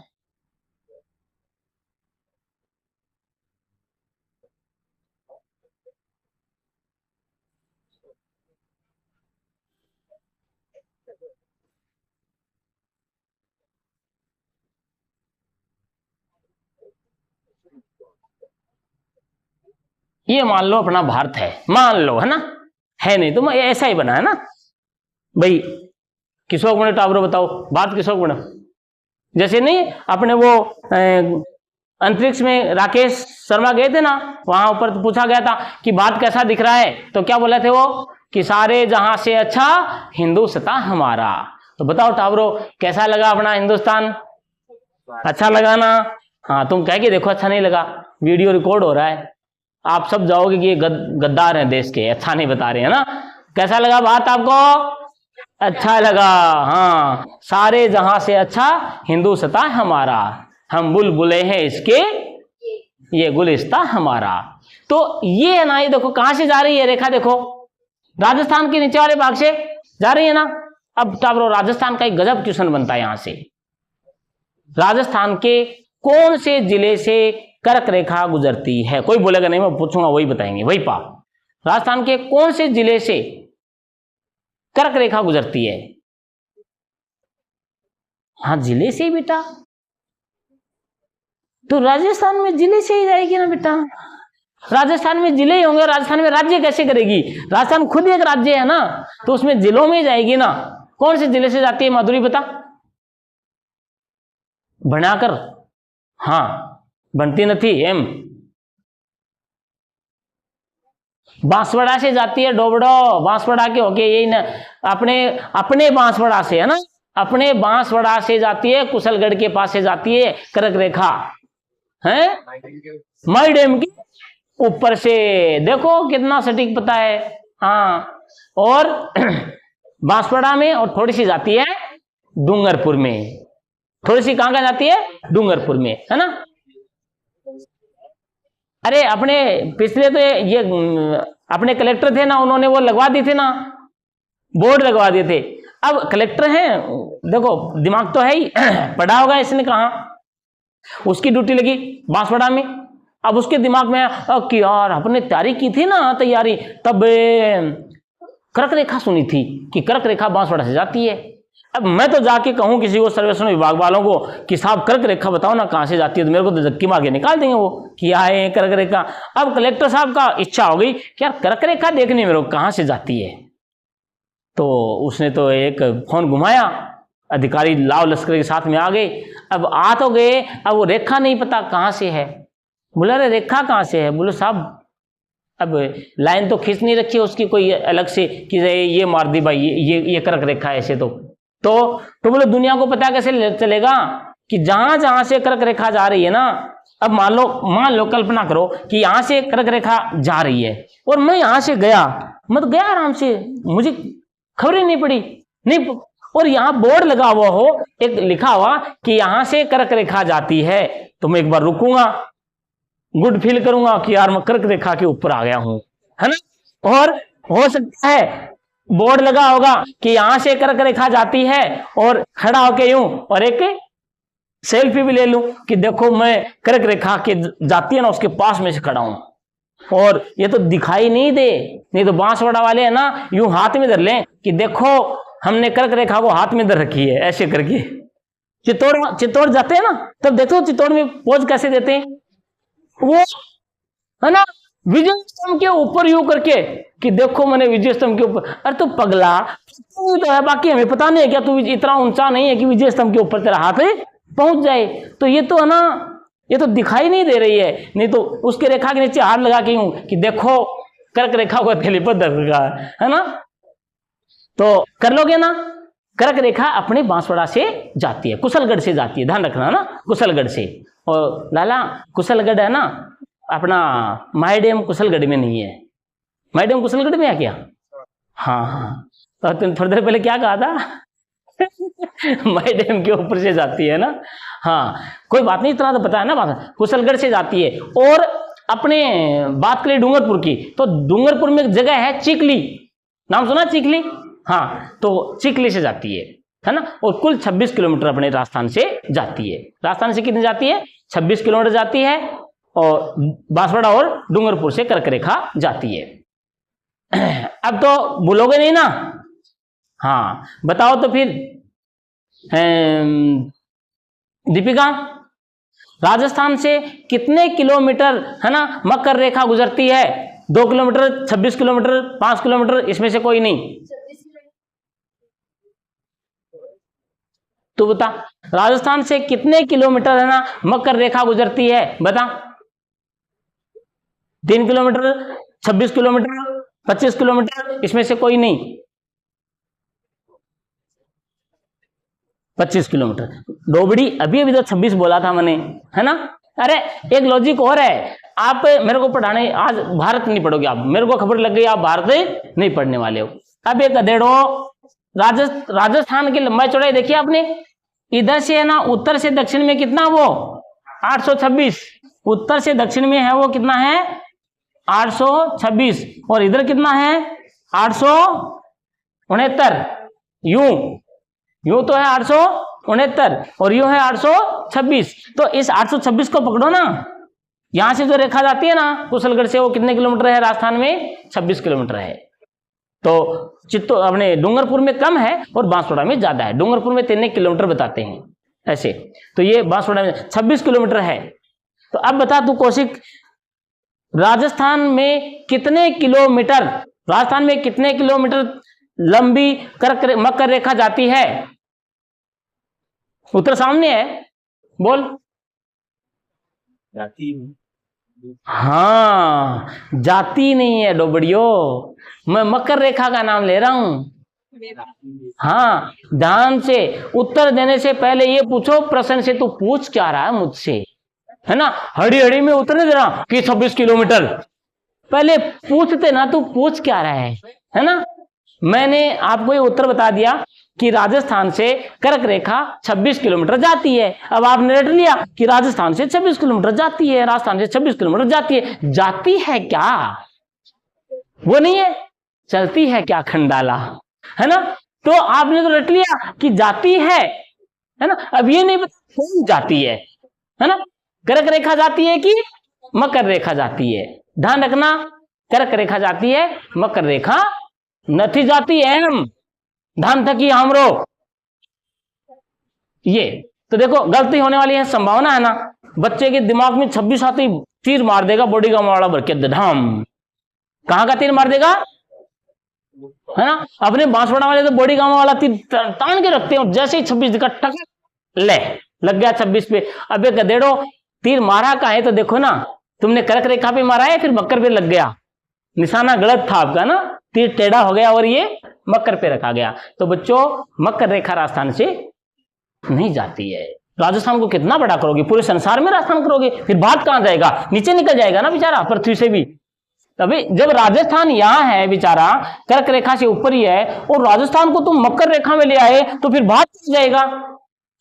ये मान लो अपना भारत है, मान लो, है ना, है नहीं तो मैं ऐसा ही बना, है ना भाई। किसको बने टावरो बताओ, भारत किसको बना? जैसे नहीं अपने वो अंतरिक्ष में राकेश शर्मा गए थे ना, वहां ऊपर तो पूछा गया था कि भारत कैसा दिख रहा है, तो क्या बोले थे वो कि सारे जहां से अच्छा हिंदुस्तान हमारा। तो बताओ टावरो कैसा लगा अपना हिंदुस्तान? अच्छा लगा ना? हाँ, तुम कह के देखो अच्छा नहीं लगा, वीडियो रिकॉर्ड हो रहा है, आप सब जाओगे कि ये गद्दार हैं देश के, अच्छा नहीं बता रहे हैं ना। कैसा लगा बात आपको? अच्छा लगा। हाँ, सारे जहां से अच्छा हिंदुस्तान हमारा, हम बुलबुले हैं इसके, ये गुलिस्तान हमारा। तो ये है ना, ये देखो कहां से जा रही है रेखा, देखो राजस्थान के नीचे वाले भाग से जा रही है ना। अब टावरो राजस्थान का एक गजब क्वेश्चन बनता है यहां से, राजस्थान के कौन से जिले से कर्क रेखा गुजरती है? कोई बोलेगा नहीं, मैं पूछूंगा वही बताएंगे, वही पा। राजस्थान के कौन से जिले से कर्क रेखा गुजरती है? हाँ, जिले से ही बेटा, तो राजस्थान में जिले से ही जाएगी ना बेटा, राजस्थान में जिले ही होंगे, राजस्थान में राज्य कैसे करेगी? राजस्थान खुद एक राज्य है ना, तो उसमें जिलों में जाएगी ना। कौन से जिले से जाती है माधुरी बता? बनाकर, हाँ बनती नहीं एम, बांसवाड़ा से जाती है, डोबड़ो बांसवाड़ा के होके यही ना, अपने बांसवाड़ा से है ना, अपने बांसवाड़ा से जाती है, कुशलगढ़ के पास से जाती है कर्क रेखा, है माई डैम की ऊपर से। देखो कितना सटीक पता है। हाँ, और बांसवाड़ा में, और थोड़ी सी जाती है डूंगरपुर में, थोड़ी सी कहां जाती है? डूंगरपुर में, है ना। अरे अपने पिछले तो ये अपने कलेक्टर थे ना, उन्होंने वो लगवा दी थी ना, बोर्ड लगवा दिए थे। अब कलेक्टर हैं, देखो दिमाग तो है ही, पढ़ा होगा इसने, कहा उसकी ड्यूटी लगी बांसवाड़ा में। अब उसके दिमाग में कि यार अपने तैयारी की थी ना, तैयारी, तब कर्क रेखा सुनी थी कि कर्क रेखा बांसवाड़ा से जाती है। अब मैं तो जाके कहूं किसी को, सर्वेक्षण विभाग वालों को कि साहब कर्क रेखा बताओ ना कहां से जाती है, तो मेरे को तो धक्की मार के निकाल देंगे वो कि आए कर्क रेखा। अब कलेक्टर साहब का इच्छा हो गई कि यार कर्क रेखा देखनी मेरे को कहां से जाती है। तो उसने तो एक फोन घुमाया, अधिकारी लाव लश्कर के साथ में आ गए। अब आ तो गए, अब वो रेखा नहीं पता कहां से है। बोला अरे रेखा कहां से है? बोले साहब अब लाइन तो खींच नहीं रखी है उसकी कोई अलग से कि ये मार दी भाई, ये कर्क रेखा है ऐसे। तो बोले दुनिया को पता कैसे चलेगा कि जहां जहां से कर्क रेखा जा रही है ना। अब मान लो कल्पना करो कि यहां से कर्क रेखा जा रही है और मैं यहां से गया, मैं तो गया आराम से, मुझे खबर ही नहीं पड़ी, नहीं, और यहां बोर्ड लगा हुआ हो, एक लिखा हुआ कि यहां से कर्क रेखा जाती है, तो मैं एक बार रुकूंगा, गुड फील करूंगा कि यार मैं कर्क रेखा के ऊपर आ गया हूं, है ना। और हो सकता है बोर्ड लगा होगा कि यहां से कर्क रेखा जाती है, और खड़ा होके यूं और एक सेल्फी भी ले लूं कि देखो मैं कर्क रेखा के जाती है ना उसके पास में से खड़ा हूं, और ये तो दिखाई नहीं दे, नहीं तो बांसवाड़ा वाले है ना यूं हाथ में धर लें कि देखो हमने कर्क रेखा को हाथ में धर रखी है, ऐसे करके। चित्तौड़ जाते हैं ना, तब देखो चित्तौड़ में पोज कैसे देते हैं वो, है ना, विजय स्तंभ के ऊपर यूं करके कि देखो मैंने विजय स्तंभ के ऊपर। अरे तू पगला, तो है, बाकी हमें पता नहीं है क्या तू इतना ऊंचा नहीं है कि विजय स्तंभ के ऊपर तेरा हाथ पहुंच जाए। तो ये तो है ना, ये तो दिखाई नहीं दे रही है, नहीं तो उसके रेखा के नीचे हाथ लगा के यूं कि देखो कर्क रेखा को थैली पर धर रखा है ना। तो कर लोगे ना। कर्क रेखा अपने बांसवाड़ा से जाती है, कुशलगढ़ से जाती है, ध्यान रखना ना, कुशलगढ़ से। और लाला कुशलगढ़ है ना अपना, माई डैम कुशलगढ़ में नहीं है, माई डैम कुशलगढ़ में है क्या? हाँ, तो तुम थोड़ी देर पहले क्या कहा था? माई डैम के ऊपर से जाती है ना। हाँ, कोई बात नहीं, इतना तो पता है ना बात, कुशलगढ़ से जाती है। और अपने बात करें डूंगरपुर की, तो डूंगरपुर में एक जगह है चिखली, नाम सुना चिखली? हाँ, तो चिखली से जाती है ना। और कुल 26 किलोमीटर अपने राजस्थान से जाती है। राजस्थान से कितनी जाती है? 26 किलोमीटर जाती है, और बांसवाड़ा और डूंगरपुर से कर्क रेखा जाती है। अब तो भूलोगे नहीं ना? हाँ, बताओ तो फिर दीपिका, राजस्थान से कितने किलोमीटर है ना मकर रेखा गुजरती है? 2 किलोमीटर, 26 किलोमीटर, 5 किलोमीटर, इसमें से कोई नहीं। तू बता। राजस्थान से कितने किलोमीटर है ना मकर रेखा गुजरती है, बता। 3 किलोमीटर, 26 किलोमीटर, 25 किलोमीटर, इसमें से कोई नहीं। 25 किलोमीटर। डोबड़ी अभी अभी तो 26 बोला था मैंने, है ना। अरे एक लॉजिक और है, आप मेरे को पढ़ाने आज भारत नहीं पढ़ोगे आप, मेरे को खबर लग गई आप भारत नहीं पढ़ने वाले हो। अब एक गधेड़ो, राजस्थान की लंबाई चौड़ाई देखिए आपने, इधर से है ना उत्तर से दक्षिण में कितना, वो 826, उत्तर से दक्षिण में है वो कितना है 826, और इधर कितना है 869। यूं तो है 869 और यूं है 826, तो इस 826 को पकड़ो ना, यहां से जो रेखा जाती है ना कुशलगढ़ से, वो कितने किलोमीटर है राजस्थान में, 26 किलोमीटर है। तो अपने डूंगरपुर में कम है और बांसवाड़ा में ज्यादा है, डूंगरपुर में 3 किलोमीटर बताते हैं ऐसे, तो ये बांसवाड़ा में 26 किलोमीटर है। तो अब बता तू कौशिक, राजस्थान में कितने किलोमीटर, राजस्थान में कितने किलोमीटर लंबी मकर रेखा जाती है? उत्तर सामने है, बोल। जाती, हाँ, जाती नहीं है डोबड़ियो, मैं मकर रेखा का नाम ले रहा हूं। हाँ, ध्यान से उत्तर देने से पहले ये पूछो प्रश्न से तू पूछ क्या रहा है मुझसे, है ना। हड़ी हड़ी में उत्तर नहीं दे रहा कि 26 किलोमीटर, पहले पूछते ना तू पूछ क्या रहा है ना। मैंने आपको ये उत्तर बता दिया कि राजस्थान से कर्क रेखा 26 किलोमीटर जाती है। अब आपने रट लिया कि राजस्थान से 26 किलोमीटर जाती है, राजस्थान से 26 किलोमीटर जाती है। जाती है क्या, वो नहीं है, चलती है क्या खंडाला, है ना। तो आपने तो रट लिया कि जाती है ना। अब ये नहीं पता कौन जाती है ना। कर्क रेखा जाती है कि मकर रेखा जाती है, ध्यान रखना। कर्क रेखा जाती है, मकर रेखा नहीं जाती है। हम ध्यान थकी हमरो, ये तो देखो गलती होने वाली है, संभावना है ना। बच्चे के दिमाग में 26 आते ही तीर मार देगा बॉडी का वाला भर के धाम। कहां का तीर मार देगा, है ना। अपने बांसवाड़ा वाले तो बॉडी गांव वाला तीर तान के रखते हैं, जैसे ही 26 दिखा टक ले लग गया 26 पे। अब एक गधेड़ो तीर मारा का है तो देखो ना, तुमने कर्क रेखा पे मारा है फिर मकर पे लग गया, निशाना गलत था आपका ना, तीर टेढ़ा हो गया और ये मकर पे रखा गया। तो बच्चों मकर रेखा राजस्थान से नहीं जाती है। राजस्थान को कितना बड़ा करोगे, पूरे संसार में राजस्थान करोगे, फिर बात कहां जाएगा, नीचे निकल जाएगा ना बेचारा पृथ्वी से भी। तभी जब राजस्थान यहां है बेचारा, कर्क रेखा से ऊपर ही है, और राजस्थान को तुम मकर रेखा में ले आए तो फिर बात जाएगा,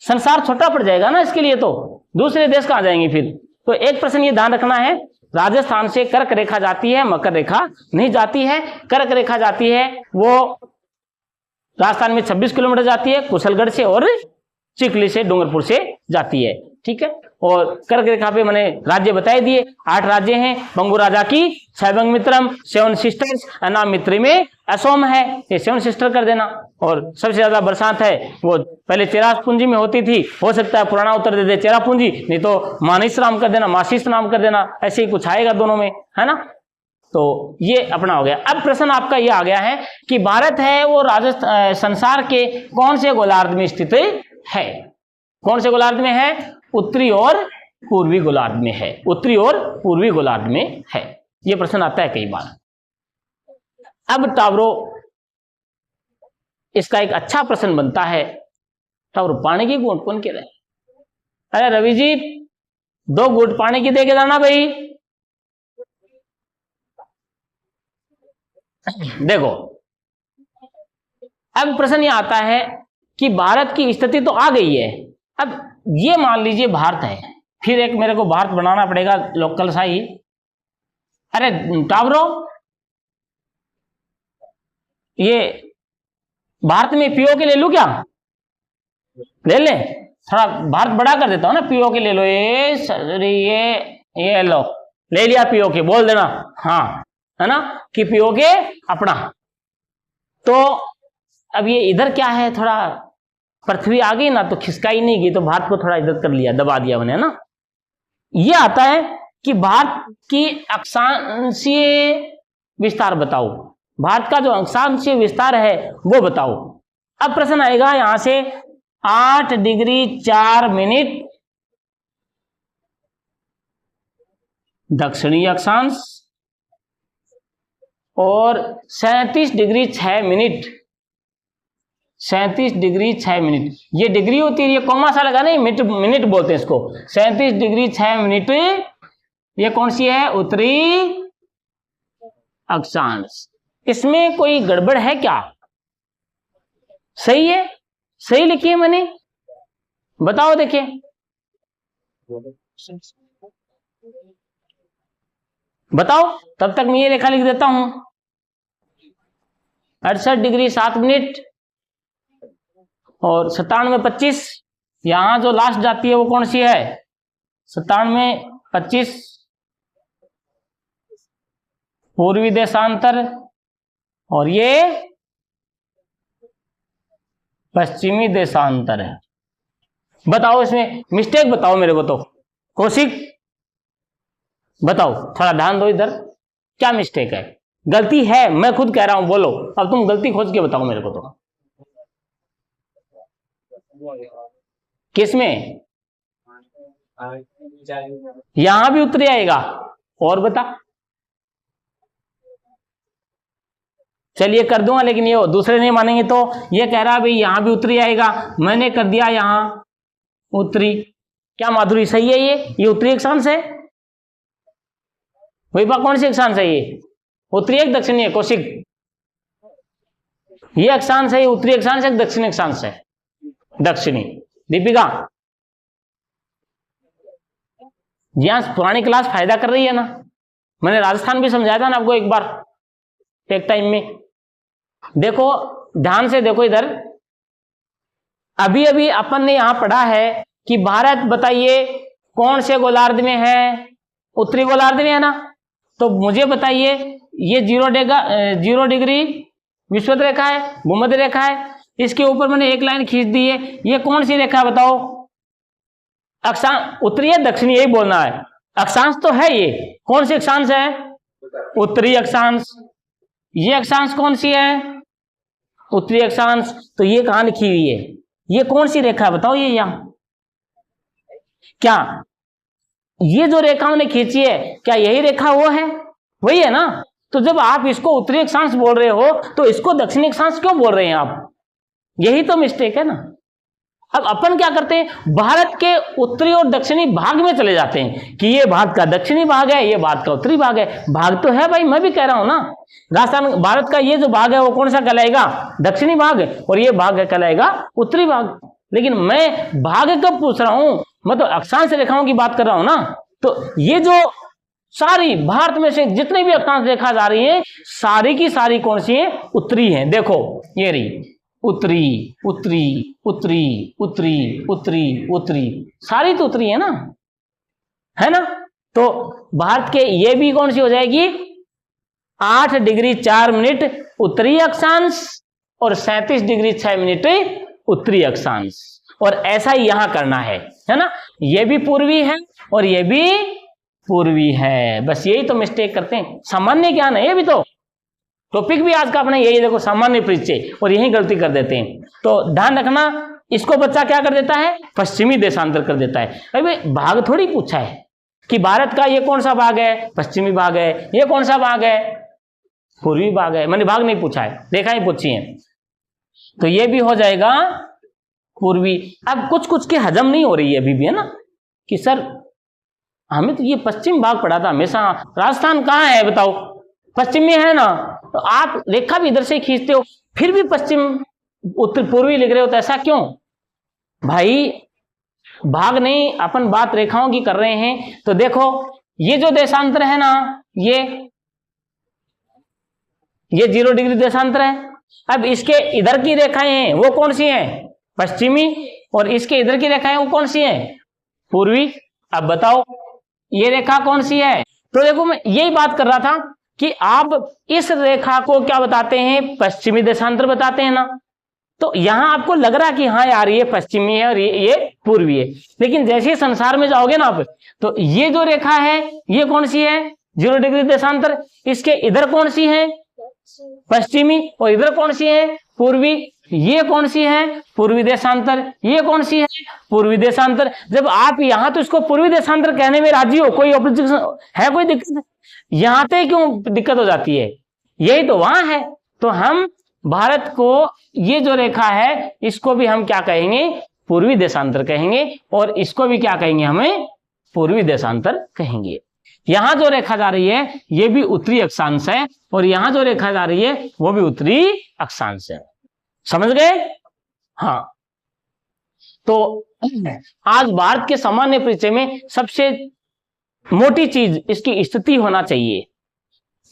संसार छोटा पड़ जाएगा ना इसके लिए, तो दूसरे देश कहां जाएंगे फिर। तो एक प्रश्न ये ध्यान रखना है, राजस्थान से कर्क रेखा जाती है, मकर रेखा नहीं जाती है। कर्क रेखा जाती है वो राजस्थान में 26 किलोमीटर जाती है, कुशलगढ़ से और चिखली से, डूंगरपुर से जाती है, ठीक है। और कर्क रेखा पे मैंने राज्य बताए दिए, 8 राज्य हैं। बंगु राजा की छयबंग मित्रम, 7 सिस्टर्स, अनाम मित्री में असोम है, ये 7 सिस्टर कर देना। और सबसे ज्यादा बरसात है वो पहले चेरापूंजी में होती थी, हो सकता है पुराना उत्तर दे दे चेरापूंजी, नहीं तो मानिस नाम कर देना, मासिस नाम कर देना, ऐसे ही कुछ आएगा दोनों में, है ना। तो ये अपना हो गया। अब प्रश्न आपका ये आ गया है कि भारत है वो राजस्थान संसार के कौन से गोलार्ध में स्थित है, कौन से गोलार्ध में है, उत्तरी और पूर्वी गोलार्ध में है, उत्तरी और पूर्वी गोलार्ध में है। ये प्रश्न आता है कई बार। अब टावरो इसका एक अच्छा प्रश्न बनता है, टावरो पानी की घूंट कौन कह रहे, अरे रवि जी 2 घूंट पानी की दे के जाना भाई। देखो अब प्रश्न ये आता है कि भारत की स्थिति तो आ गई है, अब ये मान लीजिए भारत है, फिर एक मेरे को भारत बनाना पड़ेगा लोकल सा ही। अरे टावरो ये भारत में पीओ के ले लू क्या, ले ले, थोड़ा भारत बड़ा कर देता हूं ना, पीओ के ले लो, ये लो, ले लिया पीओ के, बोल देना हाँ, है ना, कि पीओ के अपना। तो अब ये इधर क्या है, थोड़ा पृथ्वी आ गई ना तो खिसकाई नहीं गई, तो भारत को थोड़ा इधर कर लिया, दबा दिया मैंने, है ना। ये आता है कि भारत की अक्षांशीय विस्तार बताओ, भारत का जो अक्षांशीय विस्तार है वो बताओ। अब प्रश्न आएगा यहां से 8 डिग्री 4 मिनट दक्षिणी अक्षांश और 37 डिग्री 6 मिनट 37 डिग्री 6 मिनट, ये डिग्री होती है, ये कॉमा सा लगा नहीं, मिनट बोलते हैं इसको। 37 डिग्री 6 मिनट ये कौन सी है? उत्तरी अक्षांश। इसमें कोई गड़बड़ है क्या? सही है, सही लिखी है मैंने, बताओ देखिए। बताओ, तब तक मैं ये रेखा लिख देता हूं। 68 डिग्री 7 मिनट और 97-25, यहां जो लास्ट जाती है वो कौन सी है? 97-25 पूर्वी देशांतर और ये पश्चिमी देशांतर है। बताओ इसमें मिस्टेक बताओ मेरे को, तो कौशिक बताओ, थोड़ा ध्यान दो इधर, क्या मिस्टेक है? गलती है, मैं खुद कह रहा हूं, बोलो अब तुम गलती खोज के बताओ मेरे को। तो किसमें? यहां भी उत्तरी आएगा, और बता। चलिए कर दूंगा, लेकिन ये दूसरे नहीं मानेंगे। तो ये कह रहा है भाई यहां भी उत्तरी आएगा, मैंने कर दिया यहां उत्तरी। क्या माधुरी सही है? ये उत्तरी अक्षांश है। वही बात, कौन सी अक्षांश है ये? उत्तरी एक दक्षिणी है कौशिक, ये अक्षांश है, उत्तरी अक्षांश है, दक्षिणी अक्षांश है, दक्षिणी। दीपिका यहां पुरानी क्लास फायदा कर रही है ना, मैंने राजस्थान भी समझाया था ना आपको एक बार एक टाइम में। देखो ध्यान से देखो इधर, अभी अभी अपन ने यहां पढ़ा है कि भारत बताइए कौन से गोलार्ध में है? उत्तरी गोलार्ध में है ना। तो मुझे बताइए ये 0 डिग्री विषुवत रेखा है, भूमध्य रेखा है, इसके ऊपर मैंने एक लाइन खींच दी है, ये कौन सी रेखा बताओ? अक्षांश उत्तरी है दक्षिणी, यही बोलना है। अक्षांश तो है, ये कौन सी अक्षांश है? उत्तरी अक्षांश। ये अक्षांश कौन सी है? उत्तरी अक्षांश। तो ये कहां लिखी हुई है? ये कौन सी रेखा बताओ? ये यहां, क्या ये जो रेखा हमने खींची है, क्या यही रेखा वो है? वही है ना। तो जब आप इसको उत्तरी अक्षांश बोल रहे हो तो इसको दक्षिणी अक्षांश क्यों बोल रहे हैं आप? यही तो मिस्टेक है ना। अब अपन क्या करते हैं, भारत के उत्तरी और दक्षिणी भाग में चले जाते हैं कि ये भारत का दक्षिणी भाग है, ये भारत का उत्तरी भाग है। भाग तो है भाई, मैं भी कह रहा हूं ना, राजस्थान भारत का ये जो भाग है वो कौन सा कहलाएगा? दक्षिणी भाग है, और ये भाग कहलाएगा उत्तरी भाग। लेकिन मैं भाग कब पूछ रहा हूं, मैं तो अक्षांश रेखाओं की बात कर रहा हूं ना। तो ये जो सारी भारत में से जितनी भी अक्षांश रेखा जा रही है, सारी की सारी कौन सी है? उत्तरी है। देखो ये रही उत्तरी उत्तरी उत्तरी उत्तरी उत्तरी उत्तरी, सारी तो उत्तरी है ना, है ना। तो भारत के ये भी कौन सी हो जाएगी? 8 डिग्री 4 मिनट उत्तरी अक्षांश और 37 डिग्री 6 मिनट उत्तरी अक्षांश। और ऐसा ही यहां करना है ना। ये भी पूर्वी है और ये भी पूर्वी है, बस यही तो मिस्टेक करते हैं। सामान्य ज्ञान है ये भी, तो टॉपिक भी आज का अपना यही देखो, सामान्य परिचय, और यही गलती कर देते हैं। तो ध्यान रखना, इसको बच्चा क्या कर देता है? पश्चिमी देशांतर कर देता है। भाई भाग थोड़ी पूछा है कि भारत का ये कौन सा भाग है? पश्चिमी भाग है। ये कौन सा भाग है? पूर्वी भाग है। मैंने भाग नहीं पूछा है, रेखा ही पूछी है। तो ये भी हो जाएगा पूर्वी। अब कुछ कुछ की हजम नहीं हो रही है अभी भी, है ना, कि सर हमें तो ये पश्चिम भाग पड़ा था हमेशा, राजस्थान कहाँ है बताओ? पश्चिम में है ना। तो आप रेखा भी इधर से खींचते हो, फिर भी पश्चिम उत्तर पूर्वी लिख रहे हो, तो ऐसा क्यों भाई? भाग नहीं, अपन बात रेखाओं की कर रहे हैं। तो देखो ये जो देशांतर है ना, ये 0 डिग्री देशांतर है। अब इसके इधर की रेखाएं हैं वो कौन सी हैं? पश्चिमी। और इसके इधर की रेखाएं वो कौन सी हैं? पूर्वी। अब बताओ ये रेखा कौन सी है? तो देखो मैं यही बात कर रहा था कि आप इस रेखा को क्या बताते हैं? पश्चिमी देशांतर बताते हैं ना। तो यहां आपको लग रहा है कि हाँ यार ये पश्चिमी है और ये पूर्वी है, लेकिन जैसे ही संसार में जाओगे ना आप, तो ये जो रेखा है ये कौन सी है? 0 डिग्री देशांतर। इसके इधर कौन सी है? पश्चिमी। और इधर कौन सी है? पूर्वी। ये कौन सी है? पूर्वी देशांतर। ये कौन सी है? पूर्वी देशांतर। जब आप यहां तो इसको पूर्वी देशांतर कहने में राजी हो, कोई ऑब्जेक्शन है, कोई दिक्कत? यहां पे क्यों दिक्कत हो जाती है? यही तो वहां है। तो हम भारत को, ये जो रेखा है इसको भी हम क्या कहेंगे? पूर्वी देशांतर कहेंगे। और इसको भी क्या कहेंगे? हमें पूर्वी देशांतर कहेंगे। यहां जो रेखा जा रही है ये भी उत्तरी अक्षांश है, और यहां जो रेखा जा रही है वो भी उत्तरी अक्षांश है। समझ गए? हाँ। तो आज भारत के सामान्य परिचय में सबसे मोटी चीज इसकी स्थिति होना चाहिए।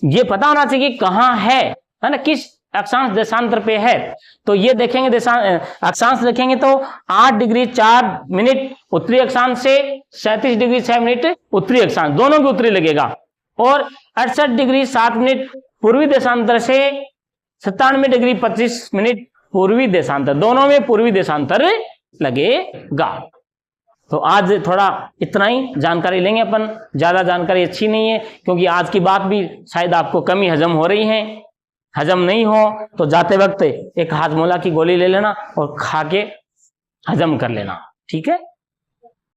ये पता होना चाहिए कहां है ना, किस अक्षांश देशांतर पे है। तो ये देखेंगे अक्षांश देखेंगे तो 8 डिग्री 4 मिनट उत्तरी अक्षांश से 37 डिग्री 6 मिनट उत्तरी अक्षांश, दोनों भी उत्तरी लगेगा। और 68 डिग्री 7 मिनट पूर्वी देशांतर से 97 डिग्री 25 मिनट पूर्वी देशांतर, दोनों में पूर्वी देशांतर लगेगा। तो आज थोड़ा इतना ही जानकारी लेंगे अपन, ज्यादा जानकारी अच्छी नहीं है क्योंकि आज की बात भी शायद आपको कम ही हजम हो रही है। हजम नहीं हो तो जाते वक्त एक हाजमोला की गोली ले लेना और खा के हजम कर लेना, ठीक है।